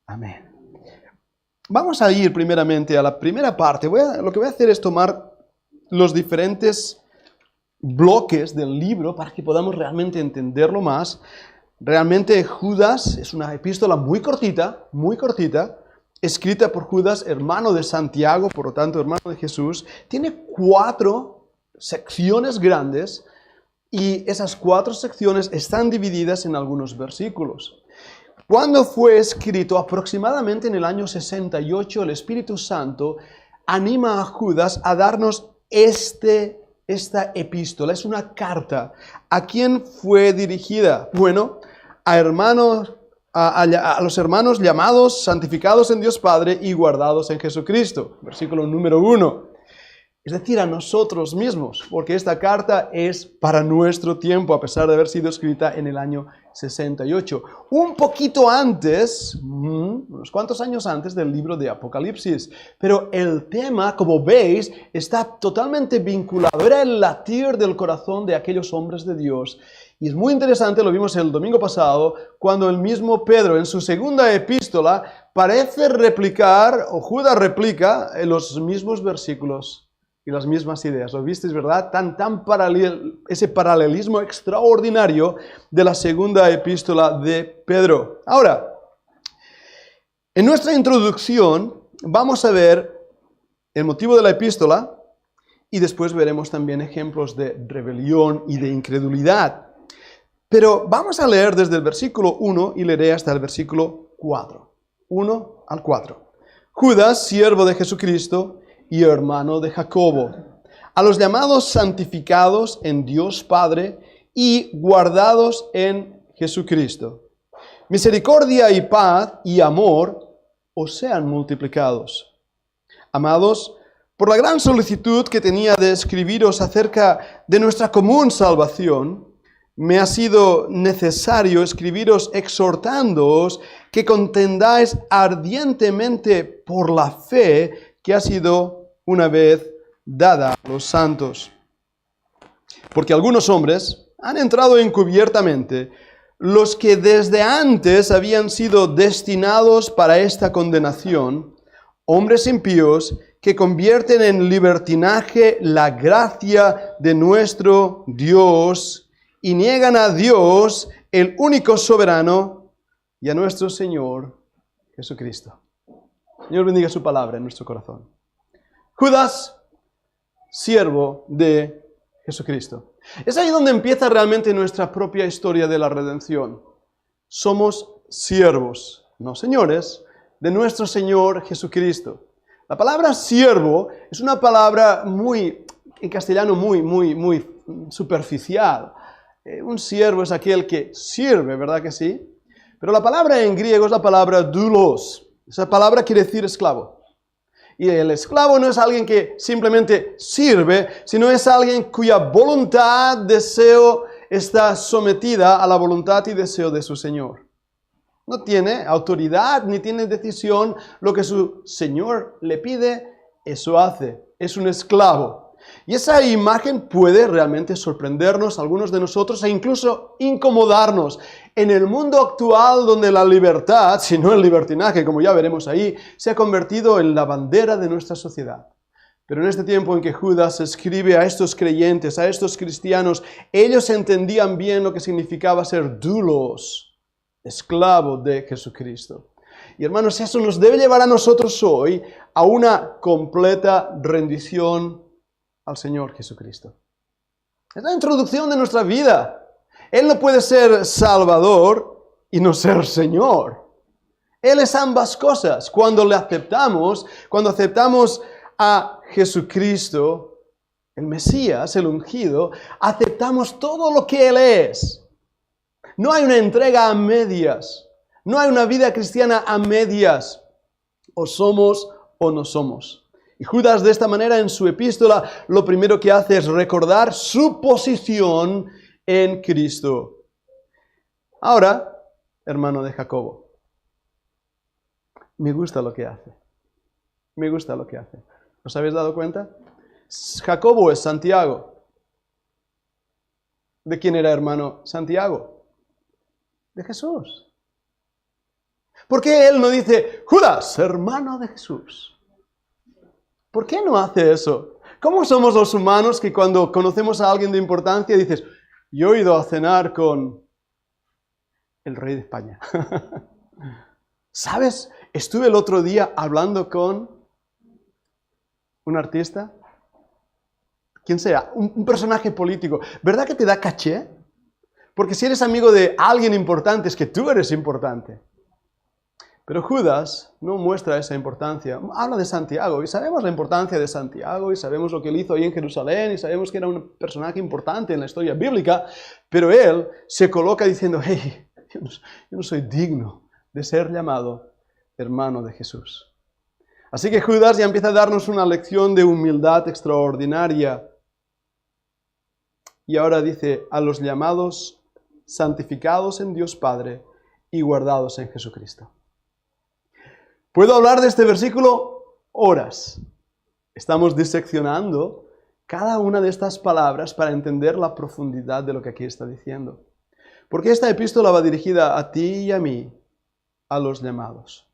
Amén. Vamos a ir primeramente a la primera parte. Lo que voy a hacer es tomar los diferentes bloques del libro para que podamos realmente entenderlo más. Realmente Judas es una epístola muy cortita, escrita por Judas, hermano de Santiago, por lo tanto hermano de Jesús. Tiene 4 secciones grandes y esas 4 secciones están divididas en algunos versículos. Cuando fue escrito, aproximadamente en el año 68, el Espíritu Santo anima a Judas a darnos esta epístola. Es una carta. ¿A quién fue dirigida? Bueno, a los hermanos llamados, santificados en Dios Padre y guardados en Jesucristo. Versículo número 1. Es decir, a nosotros mismos, porque esta carta es para nuestro tiempo, a pesar de haber sido escrita en el año 68. Un poquito antes, unos cuantos años antes del libro de Apocalipsis. Pero el tema, como veis, está totalmente vinculado. Era el latir del corazón de aquellos hombres de Dios. Y es muy interesante, lo vimos el domingo pasado, cuando el mismo Pedro en su segunda epístola parece replicar, o Judas replica, los mismos versículos y las mismas ideas. ¿Lo visteis, verdad? Ese paralelismo extraordinario de la segunda epístola de Pedro. Ahora, en nuestra introducción vamos a ver el motivo de la epístola y después veremos también ejemplos de rebelión y de incredulidad. Pero vamos a leer desde el versículo 1 y leeré hasta el versículo 4. 1 al 4. Judas, siervo de Jesucristo y hermano de Jacobo, a los llamados santificados en Dios Padre y guardados en Jesucristo. Misericordia y paz y amor os sean multiplicados. Amados, por la gran solicitud que tenía de escribiros acerca de nuestra común salvación, me ha sido necesario escribiros exhortándoos que contendáis ardientemente por la fe que ha sido una vez dada a los santos. Porque algunos hombres han entrado encubiertamente, los que desde antes habían sido destinados para esta condenación, hombres impíos que convierten en libertinaje la gracia de nuestro Dios y niegan a Dios, el único soberano, y a nuestro Señor Jesucristo. Señor, bendiga su palabra en nuestro corazón. Judas, siervo de Jesucristo. Es ahí donde empieza realmente nuestra propia historia de la redención. Somos siervos, no señores, de nuestro Señor Jesucristo. La palabra siervo es una palabra en castellano muy superficial. Un siervo es aquel que sirve, ¿verdad que sí? Pero la palabra en griego es la palabra doulos. Esa palabra quiere decir esclavo. Y el esclavo no es alguien que simplemente sirve, sino es alguien cuya voluntad, deseo está sometida a la voluntad y deseo de su Señor. No tiene autoridad ni tiene decisión. Lo que su Señor le pide, eso hace. Es un esclavo. Y esa imagen puede realmente sorprendernos a algunos de nosotros e incluso incomodarnos. En el mundo actual donde la libertad, si no el libertinaje, como ya veremos ahí, se ha convertido en la bandera de nuestra sociedad. Pero en este tiempo en que Judas escribe a estos creyentes, a estos cristianos, ellos entendían bien lo que significaba ser doulos, esclavo de Jesucristo. Y hermanos, eso nos debe llevar a nosotros hoy a una completa rendición al Señor Jesucristo. Es la introducción de nuestra vida. Él no puede ser Salvador y no ser Señor. Él es ambas cosas. Cuando aceptamos a Jesucristo, el Mesías, el ungido, aceptamos todo lo que Él es. No hay una entrega a medias. No hay una vida cristiana a medias. O somos o no somos. Y Judas de esta manera en su epístola lo primero que hace es recordar su posición en Cristo. Ahora, hermano de Jacobo, me gusta lo que hace. Me gusta lo que hace. ¿Os habéis dado cuenta? Jacobo es Santiago. ¿De quién era hermano Santiago? De Jesús. ¿Por qué él no dice, Judas, hermano de Jesús? ¿Por qué no hace eso? ¿Cómo somos los humanos que cuando conocemos a alguien de importancia dices, yo he ido a cenar con el rey de España? ¿Sabes? Estuve el otro día hablando con un artista, quien sea, un personaje político. ¿Verdad que te da caché? Porque si eres amigo de alguien importante, es que tú eres importante. Pero Judas no muestra esa importancia. Habla de Santiago y sabemos la importancia de Santiago y sabemos lo que él hizo ahí en Jerusalén y sabemos que era un personaje importante en la historia bíblica, pero él se coloca diciendo, hey, yo no soy digno de ser llamado hermano de Jesús. Así que Judas ya empieza a darnos una lección de humildad extraordinaria. Y ahora dice, a los llamados, santificados en Dios Padre y guardados en Jesucristo. Puedo hablar de este versículo horas. Estamos diseccionando cada una de estas palabras para entender la profundidad de lo que aquí está diciendo. Porque esta epístola va dirigida a ti y a mí, a los llamados.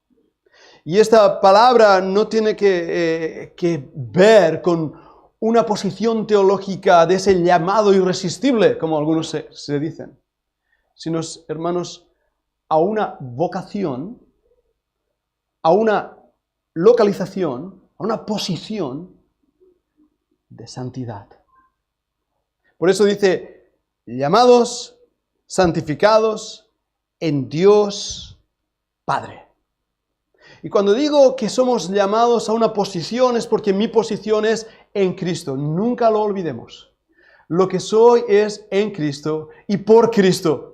Y esta palabra no tiene que ver con una posición teológica de ese llamado irresistible, como algunos se dicen, sino, hermanos, a una vocación, a una localización, a una posición de santidad. Por eso dice, llamados, santificados en Dios Padre. Y cuando digo que somos llamados a una posición es porque mi posición es en Cristo. Nunca lo olvidemos. Lo que soy es en Cristo y por Cristo.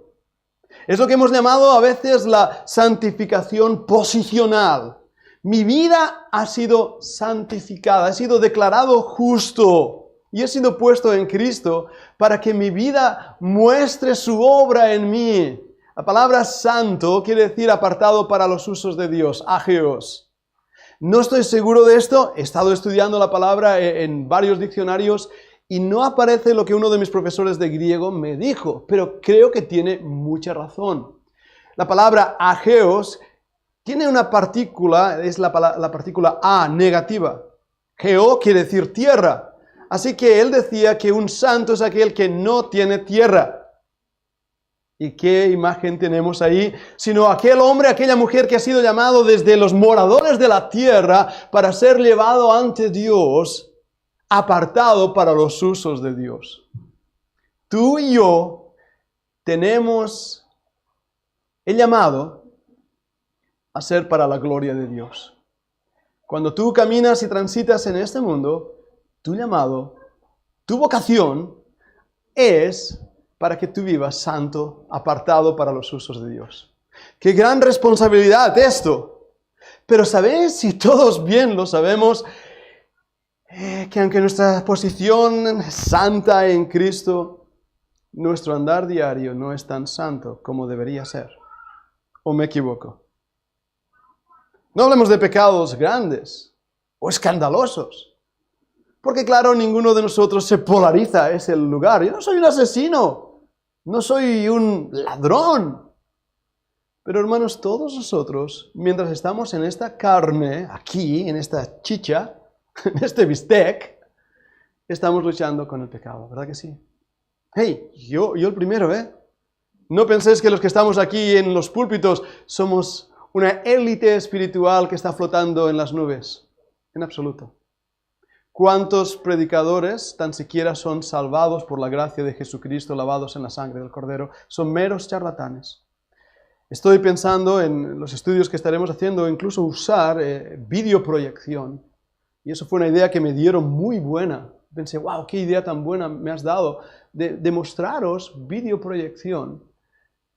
Es lo que hemos llamado a veces la santificación posicional. Mi vida ha sido santificada, ha sido declarado justo y he sido puesto en Cristo para que mi vida muestre su obra en mí. La palabra santo quiere decir apartado para los usos de Dios, ageos. No estoy seguro de esto, he estado estudiando la palabra en varios diccionarios y no aparece lo que uno de mis profesores de griego me dijo, pero creo que tiene mucha razón. La palabra ageos tiene una partícula, es la partícula a negativa. Geo quiere decir tierra. Así que él decía que un santo es aquel que no tiene tierra. ¿Y qué imagen tenemos ahí? Sino aquel hombre, aquella mujer que ha sido llamado desde los moradores de la tierra para ser llevado ante Dios, apartado para los usos de Dios. Tú y yo tenemos el llamado a ser para la gloria de Dios. Cuando tú caminas y transitas en este mundo, tu llamado, tu vocación es para que tú vivas santo, apartado para los usos de Dios. ¡Qué gran responsabilidad esto! Pero ¿sabéis? Si todos bien lo sabemos, que aunque nuestra posición es santa en Cristo, nuestro andar diario no es tan santo como debería ser. ¿O me equivoco? No hablemos de pecados grandes o escandalosos. Porque claro, ninguno de nosotros se polariza a ese lugar. Yo no soy un asesino. No soy un ladrón. Pero hermanos, todos nosotros, mientras estamos en esta carne, aquí, en esta chicha, en este bistec, estamos luchando con el pecado, ¿verdad que sí? Hey, yo el primero, ¿eh? No penséis que los que estamos aquí en los púlpitos somos una élite espiritual que está flotando en las nubes. En absoluto. ¿Cuántos predicadores tan siquiera son salvados por la gracia de Jesucristo, lavados en la sangre del Cordero? Son meros charlatanes. Estoy pensando en los estudios que estaremos haciendo, incluso usar videoproyección. Y eso fue una idea que me dieron muy buena. Pensé, wow, qué idea tan buena me has dado de mostraros videoproyección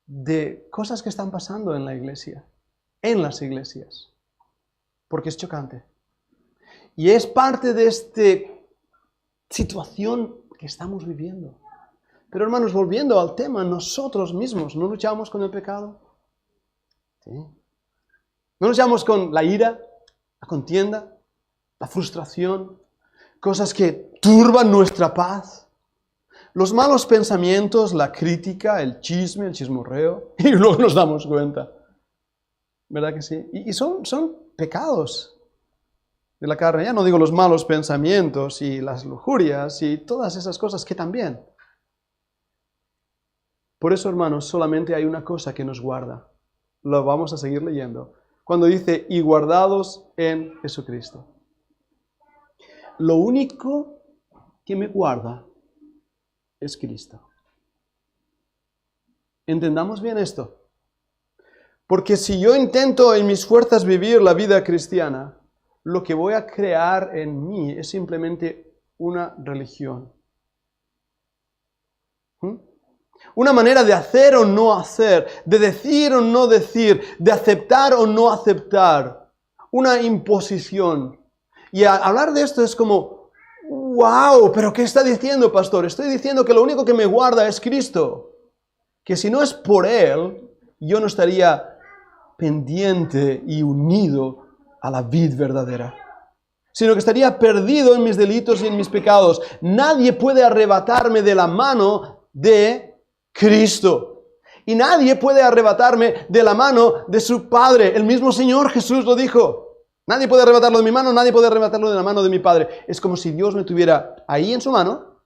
de cosas que están pasando en la iglesia, en las iglesias. Porque es chocante. Y es parte de esta situación que estamos viviendo. Pero hermanos, volviendo al tema, nosotros mismos, ¿no luchamos con el pecado? ¿Sí? ¿No luchamos con la ira, la contienda, la frustración, cosas que turban nuestra paz? Los malos pensamientos, la crítica, el chisme, el chismorreo, y luego nos damos cuenta. ¿Verdad que sí? Y son pecados de la carne. Ya no digo los malos pensamientos y las lujurias y todas esas cosas que también. Por eso, hermanos, solamente hay una cosa que nos guarda. Lo vamos a seguir leyendo. Cuando dice, y guardados en Jesucristo. Lo único que me guarda es Cristo. Entendamos bien esto. Porque si yo intento en mis fuerzas vivir la vida cristiana, lo que voy a crear en mí es simplemente una religión. Una manera de hacer o no hacer, de decir o no decir, de aceptar o no aceptar. Una imposición. Y hablar de esto es como, wow, pero ¿qué está diciendo, pastor? Estoy diciendo que lo único que me guarda es Cristo. Que si no es por Él, yo no estaría pendiente y unido a la vid verdadera, sino que estaría perdido en mis delitos y en mis pecados. Nadie puede arrebatarme de la mano de Cristo. Y nadie puede arrebatarme de la mano de su Padre. El mismo Señor Jesús lo dijo. Nadie puede arrebatarlo de mi mano, nadie puede arrebatarlo de la mano de mi Padre. Es como si Dios me tuviera ahí en su mano,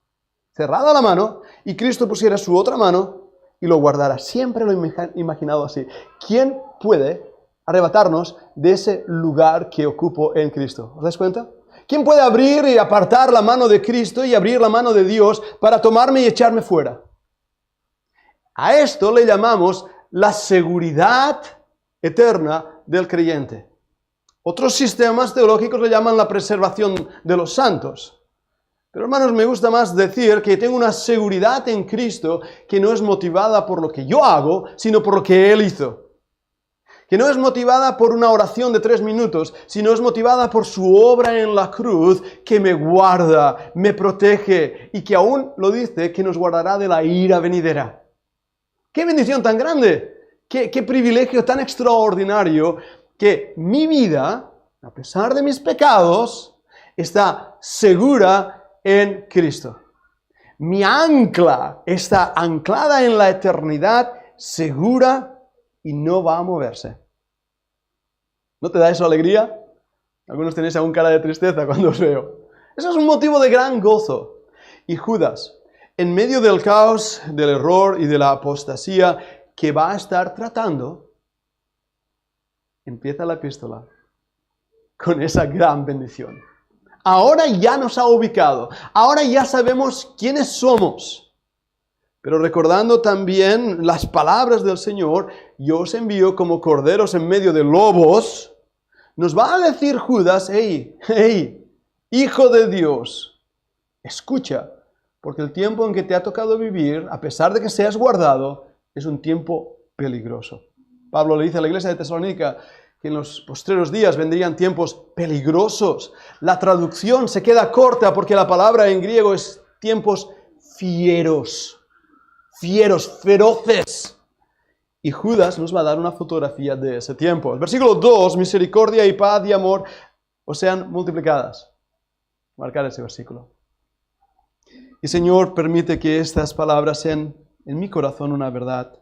cerrada la mano, y Cristo pusiera su otra mano y lo guardara. Siempre lo he imaginado así. ¿Quién puede arrebatarnos de ese lugar que ocupo en Cristo? ¿Os dais cuenta? ¿Quién puede abrir y apartar la mano de Cristo y abrir la mano de Dios para tomarme y echarme fuera? A esto le llamamos la seguridad eterna del creyente. Otros sistemas teológicos le llaman la preservación de los santos. Pero hermanos, me gusta más decir que tengo una seguridad en Cristo que no es motivada por lo que yo hago, sino por lo que Él hizo. Que no es motivada por una oración de 3 minutos, sino es motivada por su obra en la cruz que me guarda, me protege y que aún lo dice que nos guardará de la ira venidera. ¡Qué bendición tan grande! ¡Qué privilegio tan extraordinario! Que mi vida, a pesar de mis pecados, está segura en Cristo. Mi ancla está anclada en la eternidad, segura y no va a moverse. ¿No te da eso alegría? Algunos tenéis aún cara de tristeza cuando os veo. Eso es un motivo de gran gozo. Y Judas, en medio del caos, del error y de la apostasía que va a estar tratando, empieza la epístola con esa gran bendición. Ahora ya nos ha ubicado. Ahora ya sabemos quiénes somos. Pero recordando también las palabras del Señor, yo os envío como corderos en medio de lobos, nos va a decir Judas, hey, hijo de Dios, escucha, porque el tiempo en que te ha tocado vivir, a pesar de que seas guardado, es un tiempo peligroso. Pablo le dice a la iglesia de Tesalónica que en los postreros días vendrían tiempos peligrosos. La traducción se queda corta porque la palabra en griego es tiempos fieros, feroces. Y Judas nos va a dar una fotografía de ese tiempo. El versículo 2, misericordia y paz y amor os sean multiplicadas. Marcar ese versículo. Y Señor, permite que estas palabras sean en mi corazón una verdad.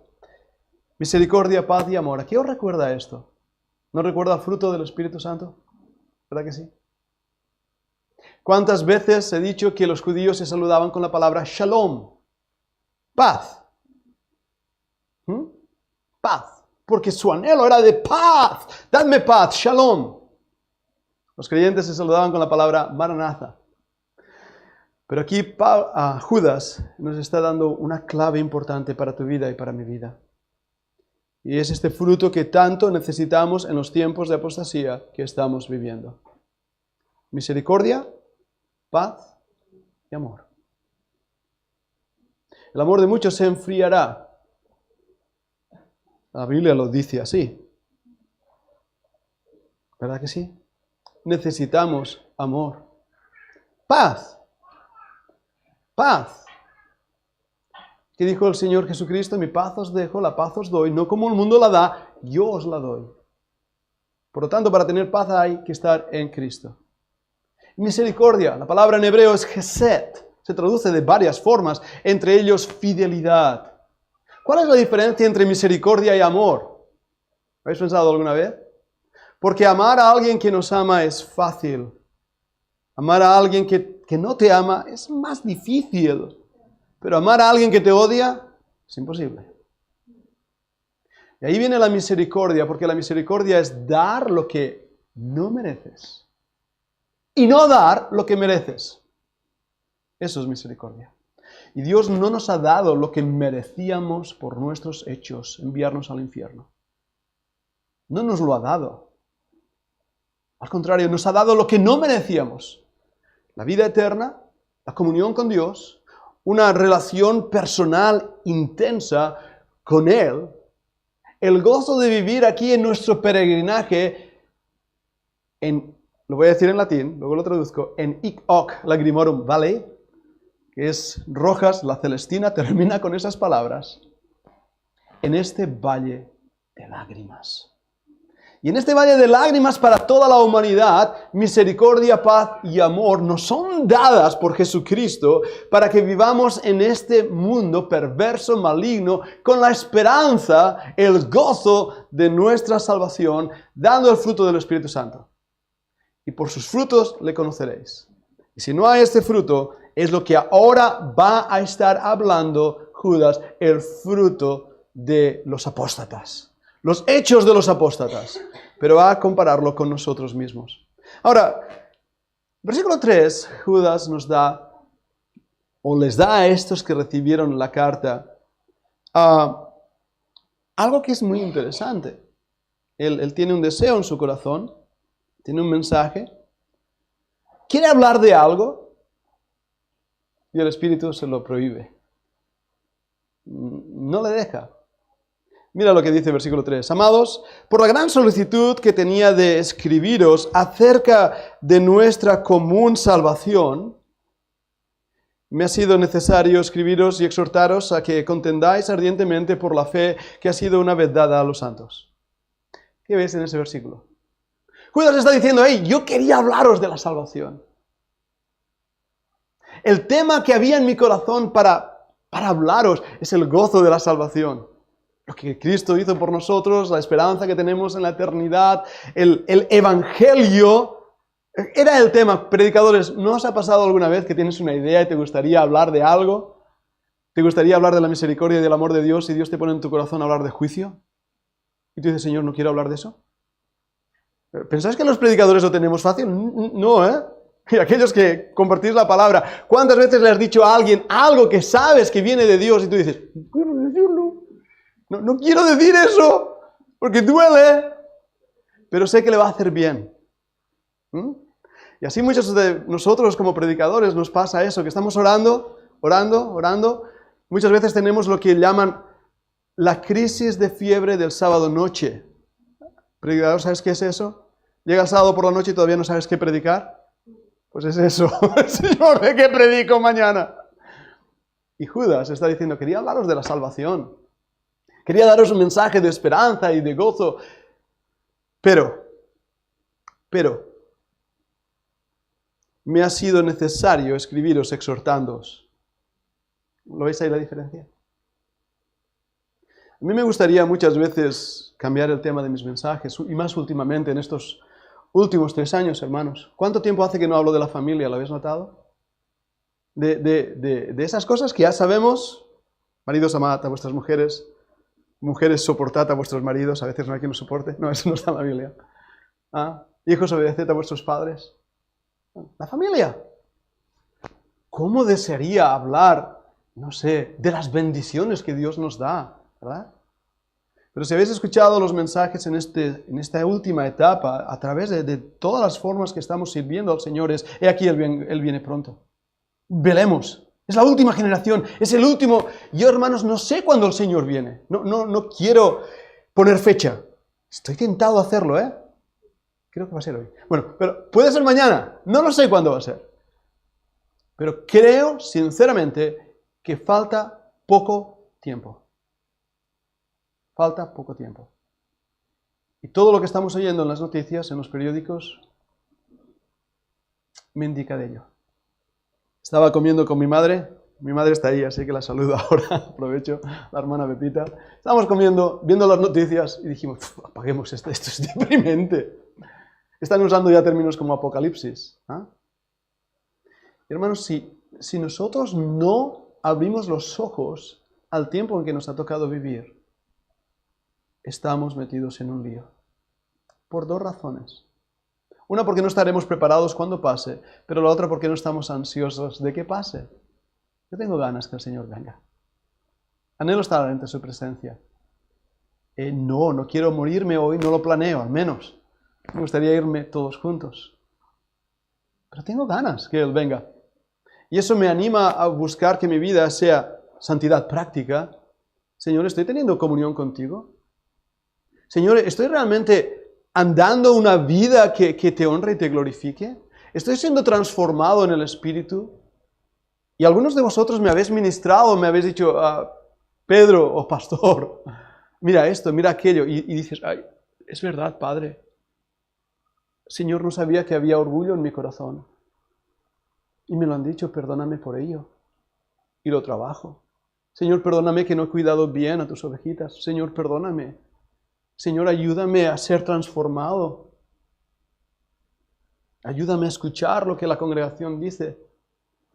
Misericordia, paz y amor. ¿A qué os recuerda esto? ¿No recuerda el fruto del Espíritu Santo? ¿Verdad que sí? ¿Cuántas veces he dicho que los judíos se saludaban con la palabra shalom? Paz. Paz. Porque su anhelo era de paz. Dadme paz, shalom. Los creyentes se saludaban con la palabra maranatha. Pero aquí Judas nos está dando una clave importante para tu vida y para mi vida. Y es este fruto que tanto necesitamos en los tiempos de apostasía que estamos viviendo. Misericordia, paz y amor. El amor de muchos se enfriará. La Biblia lo dice así. ¿Verdad que sí? Necesitamos amor. Paz. Paz. ¿Qué dijo el Señor Jesucristo? Mi paz os dejo, la paz os doy. No como el mundo la da, yo os la doy. Por lo tanto, para tener paz hay que estar en Cristo. Misericordia. La palabra en hebreo es hesed. Se traduce de varias formas, entre ellos fidelidad. ¿Cuál es la diferencia entre misericordia y amor? ¿Habéis pensado alguna vez? Porque amar a alguien que nos ama es fácil. Amar a alguien que no te ama es más difícil. Pero amar a alguien que te odia es imposible. Y ahí viene la misericordia, porque la misericordia es dar lo que no mereces. Y no dar lo que mereces. Eso es misericordia. Y Dios no nos ha dado lo que merecíamos por nuestros hechos, enviarnos al infierno. No nos lo ha dado. Al contrario, nos ha dado lo que no merecíamos. La vida eterna, la comunión con Dios, una relación personal intensa con Él, el gozo de vivir aquí en nuestro peregrinaje, lo voy a decir en latín, luego lo traduzco, en hic hoc lagrimorum valley, que es Rojas, la Celestina, termina con esas palabras, en este valle de lágrimas. Y en este valle de lágrimas para toda la humanidad, misericordia, paz y amor nos son dadas por Jesucristo para que vivamos en este mundo perverso, maligno, con la esperanza, el gozo de nuestra salvación, dando el fruto del Espíritu Santo. Y por sus frutos le conoceréis. Y si no hay este fruto, es lo que ahora va a estar hablando Judas, el fruto de los apóstatas. Los hechos de los apóstatas, pero va a compararlo con nosotros mismos. Ahora, versículo 3, Judas nos da, o les da a estos que recibieron la carta, algo que es muy interesante. Él tiene un deseo en su corazón, tiene un mensaje, quiere hablar de algo, y el Espíritu se lo prohíbe. No le deja. Mira lo que dice el versículo 3. Amados, por la gran solicitud que tenía de escribiros acerca de nuestra común salvación, me ha sido necesario escribiros y exhortaros a que contendáis ardientemente por la fe que ha sido una vez dada a los santos. ¿Qué ves en ese versículo? Judas está diciendo, hey, yo quería hablaros de la salvación. El tema que había en mi corazón para hablaros es el gozo de la salvación. Lo que Cristo hizo por nosotros, la esperanza que tenemos en la eternidad, el Evangelio, era el tema. Predicadores, ¿no os ha pasado alguna vez que tienes una idea y te gustaría hablar de algo? ¿Te gustaría hablar de la misericordia y del amor de Dios y Dios te pone en tu corazón a hablar de juicio? Y tú dices, Señor, no quiero hablar de eso. ¿Pensáis que los predicadores lo tenemos fácil? No, ¿eh? Y aquellos que compartís la palabra, ¿cuántas veces le has dicho a alguien algo que sabes que viene de Dios y tú dices, no quiero decirlo? No quiero decir eso, porque duele, pero sé que le va a hacer bien. Y así muchos de nosotros como predicadores nos pasa eso, que estamos orando. Muchas veces tenemos lo que llaman la crisis de fiebre del sábado noche. Predicador, ¿sabes qué es eso? Llega el sábado por la noche y todavía no sabes qué predicar. Pues es eso. Señor, ¿de qué predico mañana? Y Judas está diciendo, quería hablaros de la salvación. Quería daros un mensaje de esperanza y de gozo. Pero, me ha sido necesario escribiros exhortándoos. ¿Lo veis ahí la diferencia? A mí me gustaría muchas veces cambiar el tema de mis mensajes, y más últimamente, en estos últimos 3 años, hermanos. ¿Cuánto tiempo hace que no hablo de la familia? ¿Lo habéis notado? De esas cosas que ya sabemos. Maridos, amad a vuestras mujeres. Mujeres, soportad a vuestros maridos. A veces no hay quien los soporte. No, eso no está en la Biblia. Hijos, obedeced a vuestros padres. La familia. ¿Cómo desearía hablar, no sé, de las bendiciones que Dios nos da? ¿Verdad? Pero si habéis escuchado los mensajes en esta última etapa, a través de todas las formas que estamos sirviendo al Señor, he aquí Él viene pronto. Velemos. Es la última generación, es el último. Yo, hermanos, no sé cuándo el Señor viene. No quiero poner fecha. Estoy tentado a hacerlo, ¿eh? Creo que va a ser hoy. Bueno, pero puede ser mañana. No lo sé cuándo va a ser. Pero creo, sinceramente, que falta poco tiempo. Falta poco tiempo. Y todo lo que estamos oyendo en las noticias, en los periódicos, me indica de ello. Estaba comiendo con mi madre Mi madre está ahí, así que la saludo ahora. Aprovecho, la hermana Pepita. Estábamos comiendo, viendo las noticias y dijimos, apaguemos esto es deprimente. Están usando ya términos como apocalipsis. ¿Ah? Hermanos, si nosotros no abrimos los ojos al tiempo en que nos ha tocado vivir, estamos metidos en un lío. Por dos razones. Una, porque no estaremos preparados cuando pase, pero la otra, porque no estamos ansiosos de que pase. Yo tengo ganas que el Señor venga. Anhelo estar ante su presencia. No quiero morirme hoy, no lo planeo, al menos. Me gustaría irme todos juntos. Pero tengo ganas que Él venga. Y eso me anima a buscar que mi vida sea santidad práctica. Señor, ¿estoy teniendo comunión contigo? Señor, ¿estoy realmente andando una vida que te honre y te glorifique? ¿Estoy siendo transformado en el Espíritu? Y algunos de vosotros me habéis ministrado, me habéis dicho, Pedro o pastor, mira esto, mira aquello. Y dices, ay, es verdad, Padre. Señor, no sabía que había orgullo en mi corazón. Y me lo han dicho, perdóname por ello. Y lo trabajo. Señor, perdóname que no he cuidado bien a tus ovejitas. Señor, perdóname. Señor, ayúdame a ser transformado. Ayúdame a escuchar lo que la congregación dice.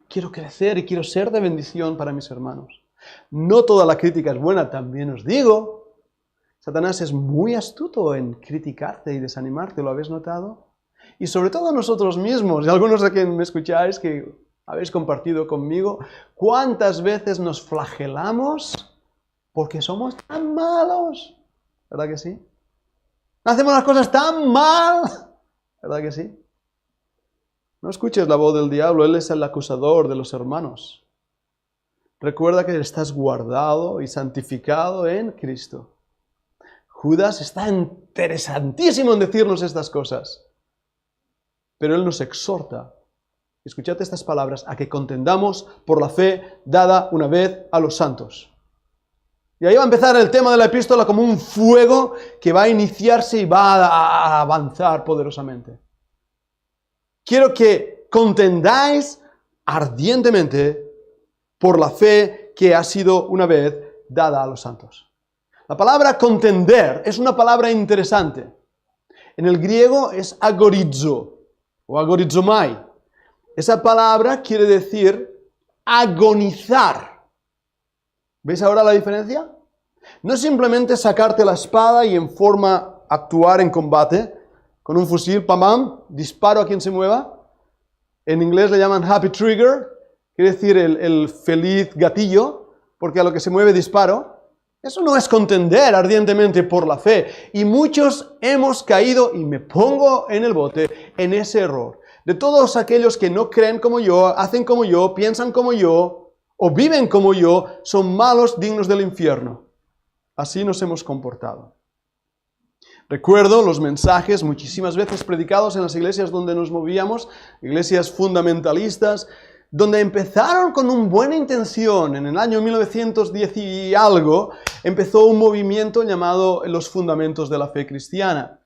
Quiero crecer y quiero ser de bendición para mis hermanos. No toda la crítica es buena, también os digo. Satanás es muy astuto en criticarte y desanimarte, ¿lo habéis notado? Y sobre todo nosotros mismos, y algunos de quienes me escucháis que habéis compartido conmigo, ¿cuántas veces nos flagelamos porque somos tan malos? ¿Verdad que sí? Hacemos las cosas tan mal. ¿Verdad que sí? No escuches la voz del diablo, él es el acusador de los hermanos. Recuerda que estás guardado y santificado en Cristo. Judas está interesantísimo en decirnos estas cosas. Pero él nos exhorta, escuchad estas palabras, a que contendamos por la fe dada una vez a los santos. Y ahí va a empezar el tema de la epístola como un fuego que va a iniciarse y va a avanzar poderosamente. Quiero que contendáis ardientemente por la fe que ha sido una vez dada a los santos. La palabra contender es una palabra interesante. En el griego es agorizo o agorizomai. Esa palabra quiere decir agonizar. ¿Veis ahora la diferencia? No es simplemente sacarte la espada y en forma actuar en combate, con un fusil, pam, pam, disparo a quien se mueva. En inglés le llaman happy trigger, quiere decir el feliz gatillo, porque a lo que se mueve disparo. Eso no es contender ardientemente por la fe. Y muchos hemos caído, y me pongo en el bote, en ese error. De todos aquellos que no creen como yo, hacen como yo, piensan como yo, o viven como yo, son malos, dignos del infierno. Así nos hemos comportado. Recuerdo los mensajes muchísimas veces predicados en las iglesias donde nos movíamos, iglesias fundamentalistas, donde empezaron con una buena intención. En el año 1910 y algo, empezó un movimiento llamado los fundamentos de la fe cristiana.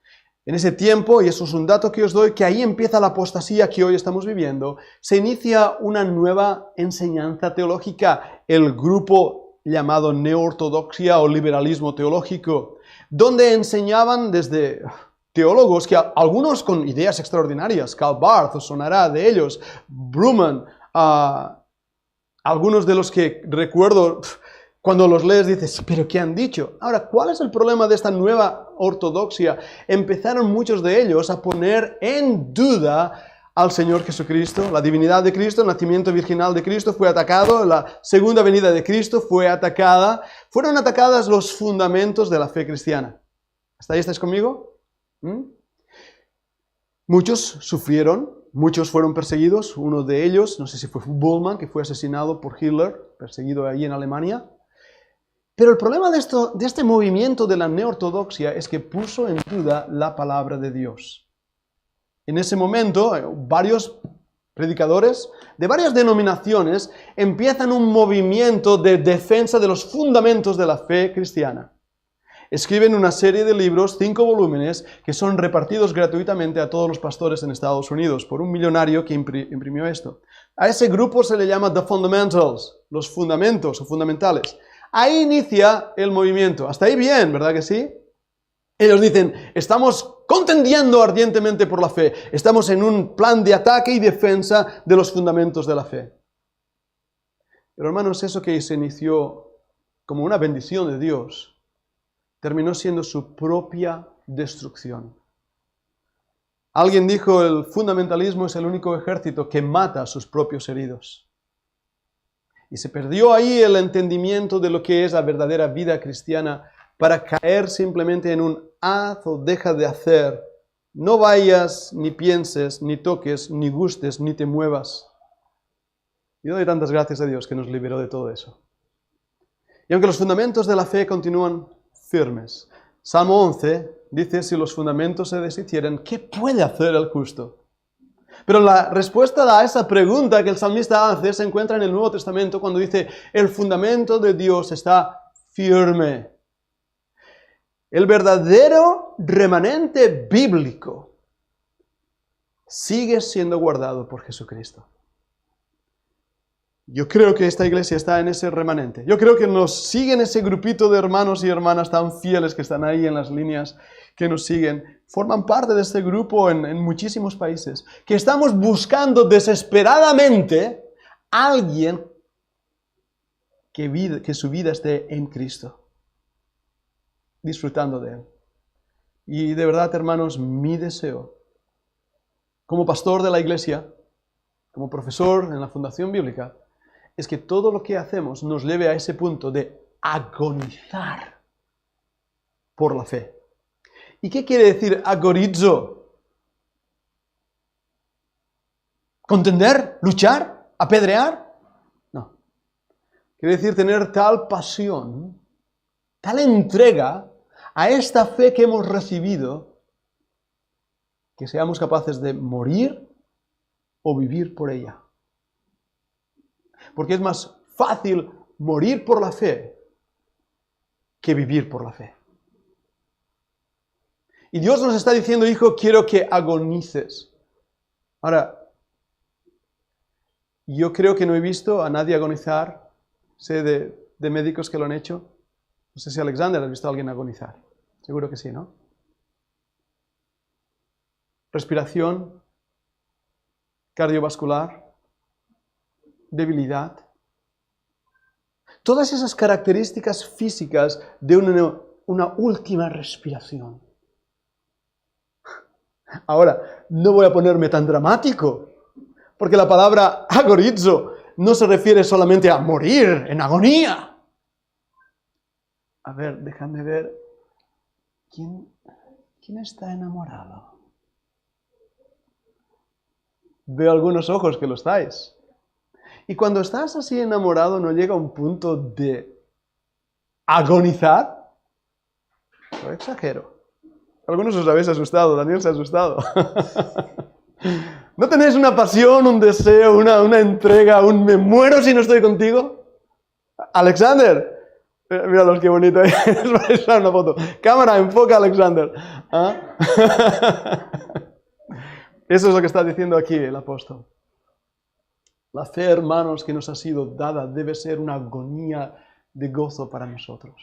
En ese tiempo, y eso es un dato que os doy, que ahí empieza la apostasía que hoy estamos viviendo, se inicia una nueva enseñanza teológica, el grupo llamado neoortodoxia o liberalismo teológico, donde enseñaban desde teólogos que algunos con ideas extraordinarias, Karl Barth, os sonará de ellos, Bruman, algunos de los que recuerdo, cuando los lees dices, ¿pero qué han dicho? Ahora, ¿cuál es el problema de esta nueva ortodoxia? Empezaron muchos de ellos a poner en duda al Señor Jesucristo, la divinidad de Cristo, el nacimiento virginal de Cristo fue atacado, la segunda venida de Cristo fue atacada, fueron atacadas los fundamentos de la fe cristiana. ¿Hasta ahí estáis conmigo? Muchos sufrieron, muchos fueron perseguidos, uno de ellos, no sé si fue Bullmann, que fue asesinado por Hitler, perseguido ahí en Alemania. Pero el problema de este movimiento de la neortodoxia es que puso en duda la palabra de Dios. En ese momento, varios predicadores de varias denominaciones empiezan un movimiento de defensa de los fundamentos de la fe cristiana. escriben una serie de libros, 5 volúmenes, que son repartidos gratuitamente a todos los pastores en Estados Unidos, por un millonario que imprimió esto. A ese grupo se le llama The Fundamentals, los fundamentos o fundamentales. Ahí inicia el movimiento. Hasta ahí bien, ¿verdad que sí? Ellos dicen, estamos contendiendo ardientemente por la fe. Estamos en un plan de ataque y defensa de los fundamentos de la fe. Pero hermanos, eso que se inició como una bendición de Dios, terminó siendo su propia destrucción. Alguien dijo, el fundamentalismo es el único ejército que mata a sus propios heridos. Y se perdió ahí el entendimiento de lo que es la verdadera vida cristiana para caer simplemente en un haz o deja de hacer. No vayas, ni pienses, ni toques, ni gustes, ni te muevas. Yo doy tantas gracias a Dios que nos liberó de todo eso. Y aunque los fundamentos de la fe continúan firmes, Salmo 11 dice, si los fundamentos se deshicieran, ¿qué puede hacer el justo? Pero la respuesta a esa pregunta que el salmista hace se encuentra en el Nuevo Testamento cuando dice, el fundamento de Dios está firme. El verdadero remanente bíblico sigue siendo guardado por Jesucristo. Yo creo que esta iglesia está en ese remanente. Yo creo que nos siguen ese grupito de hermanos y hermanas tan fieles que están ahí en las líneas que nos siguen. Forman parte de este grupo en muchísimos países. Que estamos buscando desesperadamente a alguien que su vida esté en Cristo. Disfrutando de Él. Y de verdad, hermanos, mi deseo, como pastor de la iglesia, como profesor en la Fundación Bíblica, es que todo lo que hacemos nos lleve a ese punto de agonizar por la fe. ¿Y qué quiere decir agorizo? ¿Contender? ¿Luchar? ¿Apedrear? No. Quiere decir tener tal pasión, tal entrega a esta fe que hemos recibido, que seamos capaces de morir o vivir por ella. Porque es más fácil morir por la fe que vivir por la fe. Y Dios nos está diciendo, hijo, quiero que agonices. Ahora, yo creo que no he visto a nadie agonizar. Sé de médicos que lo han hecho. No sé si Alexander has visto a alguien agonizar. Seguro que sí, ¿no? Respiración, cardiovascular, debilidad. Todas esas características físicas de una última respiración. Ahora, no voy a ponerme tan dramático, porque la palabra agorizo no se refiere solamente a morir en agonía. A ver, déjame ver. ¿Quién está enamorado? Veo algunos ojos que lo estáis. Y cuando estás así enamorado, ¿no llega un punto de agonizar? Lo exagero. Algunos os habéis asustado, Daniel se ha asustado. ¿No tenéis una pasión, un deseo, una entrega, un me muero si no estoy contigo? Alexander, míralos qué bonito. Es una foto. Cámara, enfoca a Alexander. ¿Ah? Eso es lo que está diciendo aquí el apóstol. La fe, hermanos, que nos ha sido dada debe ser una agonía de gozo para nosotros.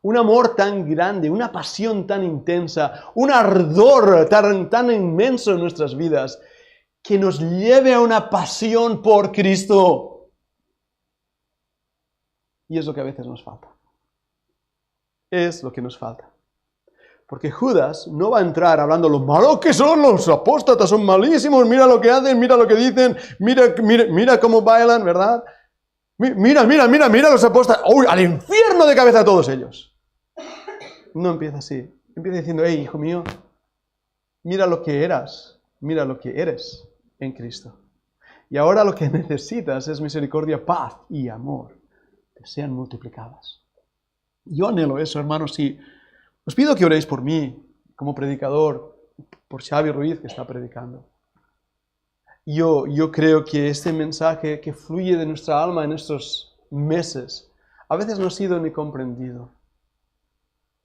Un amor tan grande, una pasión tan intensa, un ardor tan inmenso en nuestras vidas, que nos lleve a una pasión por Cristo. Y es lo que a veces nos falta. Es lo que nos falta. Porque Judas no va a entrar hablando lo malo que son los apóstatas, son malísimos, mira lo que hacen, mira lo que dicen, mira cómo bailan, ¿verdad? Mira los apóstatas, ¡uy, al infierno de cabeza a todos ellos! No empieza así, empieza diciendo, hey, hijo mío, mira lo que eras, mira lo que eres en Cristo. Y ahora lo que necesitas es misericordia, paz y amor, que sean multiplicadas. Yo anhelo eso, hermanos, y os pido que oréis por mí, como predicador, por Xavi Ruiz que está predicando. Yo creo que este mensaje que fluye de nuestra alma en estos meses, a veces no ha sido ni comprendido.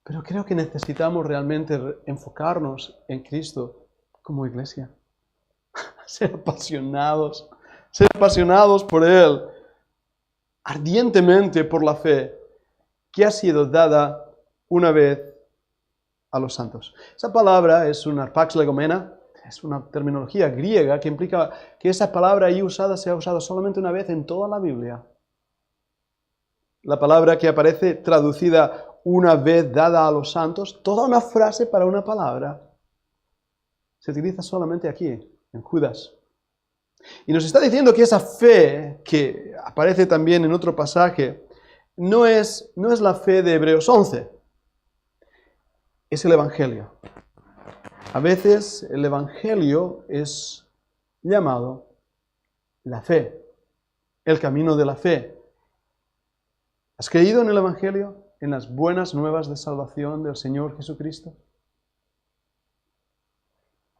Pero creo que necesitamos realmente enfocarnos en Cristo como iglesia. Ser apasionados por Él, ardientemente por la fe que ha sido dada una vez a los santos. Esa palabra es una pax legomena, es una terminología griega que implica que esa palabra ahí usada se ha usado solamente una vez en toda la Biblia. La palabra que aparece traducida una vez dada a los santos, toda una frase para una palabra, se utiliza solamente aquí, en Judas. Y nos está diciendo que esa fe, que aparece también en otro pasaje, no es la fe de Hebreos 11, es el Evangelio. A veces el Evangelio es llamado la fe, el camino de la fe. ¿Has creído en el Evangelio? ¿En las buenas nuevas de salvación del Señor Jesucristo?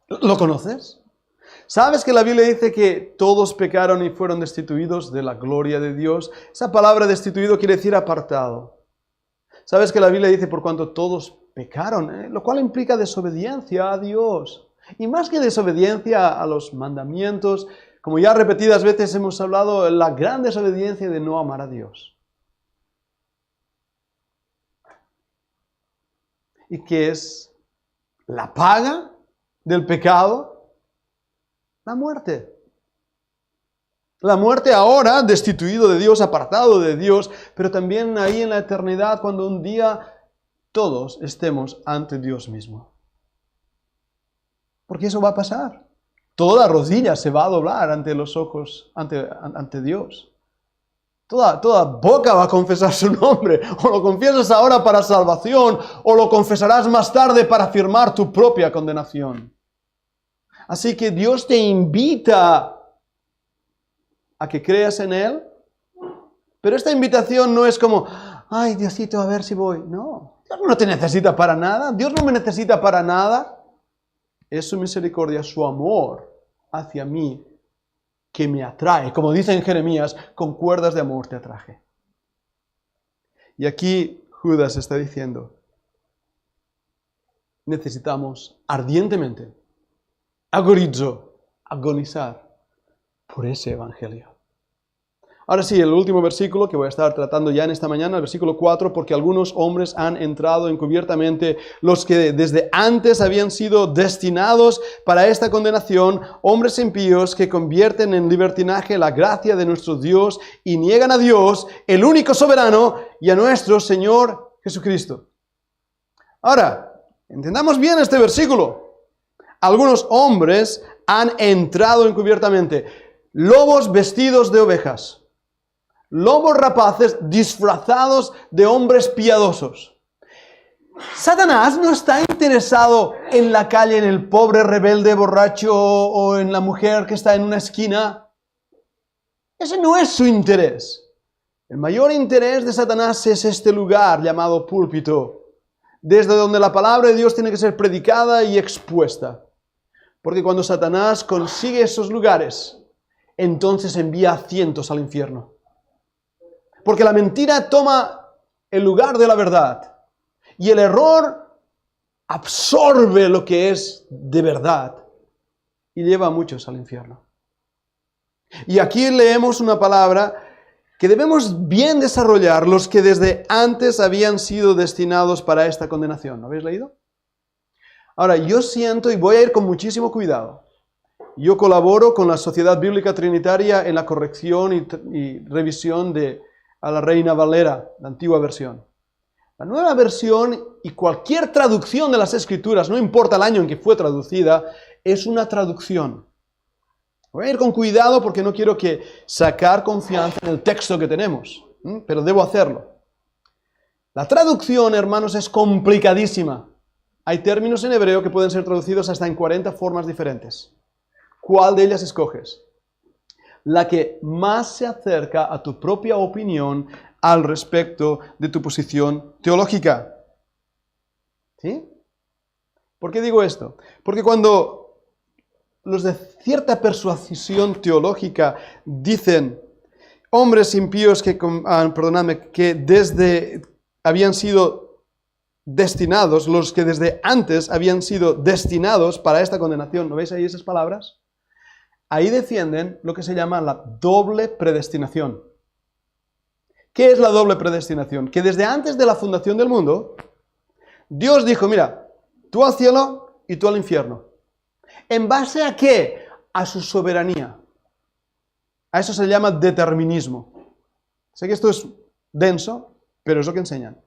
¿Lo conoces? ¿Sabes que la Biblia dice que todos pecaron y fueron destituidos de la gloria de Dios? Esa palabra destituido quiere decir apartado. ¿Sabes que la Biblia dice por cuanto todos pecaron? Lo cual implica desobediencia a Dios. Y más que desobediencia a los mandamientos, como ya repetidas veces hemos hablado, la gran desobediencia de no amar a Dios. ¿Y qué es la paga del pecado? La muerte. La muerte ahora, destituido de Dios, apartado de Dios, pero también ahí en la eternidad, cuando un día todos estemos ante Dios mismo. Porque eso va a pasar. Toda rodilla se va a doblar ante los ojos, ante Dios. Toda boca va a confesar su nombre. O lo confiesas ahora para salvación, o lo confesarás más tarde para firmar tu propia condenación. Así que Dios te invita a que creas en Él, pero esta invitación no es como, ay Diosito, a ver si voy. No, Dios no te necesita para nada, Dios no me necesita para nada. Es su misericordia, su amor hacia mí que me atrae. Como dice en Jeremías, con cuerdas de amor te atraje. Y aquí Judas está diciendo, necesitamos ardientemente, agonizar por ese evangelio. Ahora sí, el último versículo que voy a estar tratando ya en esta mañana, el versículo 4, porque algunos hombres han entrado encubiertamente, los que desde antes habían sido destinados para esta condenación, hombres impíos que convierten en libertinaje la gracia de nuestro Dios y niegan a Dios, el único soberano, y a nuestro Señor Jesucristo. Ahora, entendamos bien este versículo. Algunos hombres han entrado encubiertamente, lobos vestidos de ovejas. Lobos rapaces disfrazados de hombres piadosos. Satanás no está interesado en la calle, en el pobre rebelde borracho o en la mujer que está en una esquina. Ese no es su interés. El mayor interés de Satanás es este lugar llamado púlpito, desde donde la palabra de Dios tiene que ser predicada y expuesta. Porque cuando Satanás consigue esos lugares, entonces envía a cientos al infierno. Porque la mentira toma el lugar de la verdad. Y el error absorbe lo que es de verdad. Y lleva a muchos al infierno. Y aquí leemos una palabra que debemos bien desarrollar los que desde antes habían sido destinados para esta condenación. ¿Lo habéis leído? Ahora, yo siento, y voy a ir con muchísimo cuidado, yo colaboro con la Sociedad Bíblica Trinitaria en la corrección y revisión a la Reina Valera, la antigua versión. La nueva versión y cualquier traducción de las Escrituras, no importa el año en que fue traducida, es una traducción. Voy a ir con cuidado porque no quiero sacar confianza en el texto que tenemos, pero debo hacerlo. La traducción, hermanos, es complicadísima. Hay términos en hebreo que pueden ser traducidos hasta en 40 formas diferentes. ¿Cuál de ellas escoges? La que más se acerca a tu propia opinión al respecto de tu posición teológica. ¿Sí? ¿Por qué digo esto? Porque cuando los de cierta persuasión teológica dicen hombres impíos que desde habían sido destinados, los que desde antes habían sido destinados para esta condenación. ¿No veis ahí esas palabras? Ahí defienden lo que se llama la doble predestinación. ¿Qué es la doble predestinación? Que desde antes de la fundación del mundo, Dios dijo, mira, tú al cielo y tú al infierno. ¿En base a qué? A su soberanía. A eso se llama determinismo. Sé que esto es denso, pero es lo que enseñan.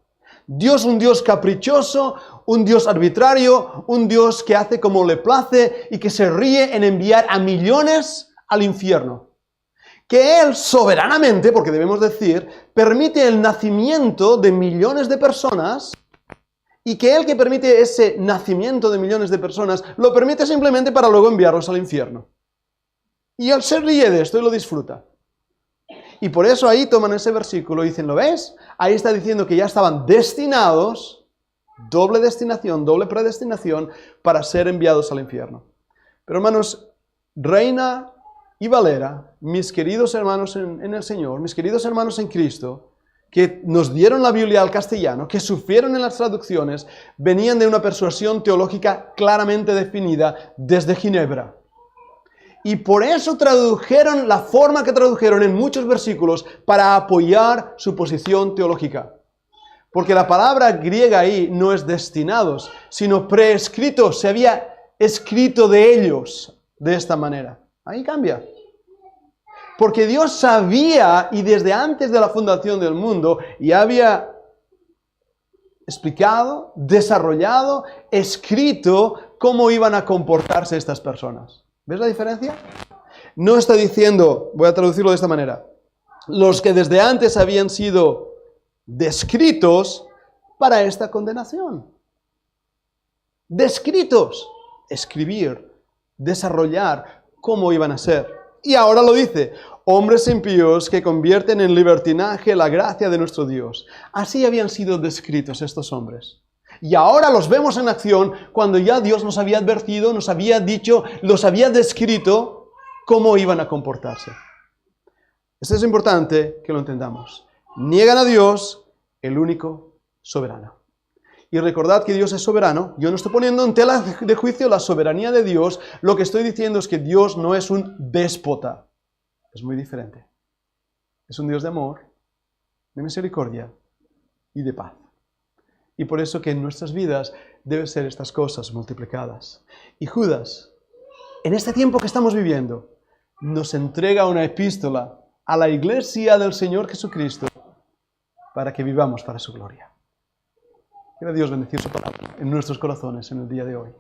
Dios, un Dios caprichoso, un Dios arbitrario, un Dios que hace como le place y que se ríe en enviar a millones al infierno. Que Él soberanamente, porque debemos decir, permite el nacimiento de millones de personas y que Él que permite ese nacimiento de millones de personas, lo permite simplemente para luego enviarlos al infierno. Y Él se ríe de esto y lo disfruta. Y por eso ahí toman ese versículo y dicen, ¿lo ves? Ahí está diciendo que ya estaban destinados, doble destinación, doble predestinación, para ser enviados al infierno. Pero hermanos, Reina y Valera, mis queridos hermanos en el Señor, mis queridos hermanos en Cristo, que nos dieron la Biblia al castellano, que sufrieron en las traducciones, venían de una persuasión teológica claramente definida desde Ginebra. Y por eso tradujeron la forma que tradujeron en muchos versículos para apoyar su posición teológica. Porque la palabra griega ahí no es destinados, sino prescritos. Se había escrito de ellos de esta manera. Ahí cambia. Porque Dios sabía, y desde antes de la fundación del mundo, ya había explicado, desarrollado, escrito cómo iban a comportarse estas personas. ¿Ves la diferencia? No está diciendo, voy a traducirlo de esta manera, los que desde antes habían sido descritos para esta condenación. Descritos, escribir, desarrollar cómo iban a ser. Y ahora lo dice, hombres impíos que convierten en libertinaje la gracia de nuestro Dios. Así habían sido descritos estos hombres. Y ahora los vemos en acción cuando ya Dios nos había advertido, nos había dicho, los había descrito cómo iban a comportarse. Esto es importante que lo entendamos. Niegan a Dios, el único soberano. Y recordad que Dios es soberano. Yo no estoy poniendo en tela de juicio la soberanía de Dios. Lo que estoy diciendo es que Dios no es un déspota. Es muy diferente. Es un Dios de amor, de misericordia y de paz. Y por eso que en nuestras vidas deben ser estas cosas multiplicadas. Y Judas, en este tiempo que estamos viviendo, nos entrega una epístola a la iglesia del Señor Jesucristo para que vivamos para su gloria. Quiera Dios bendecir su palabra en nuestros corazones en el día de hoy.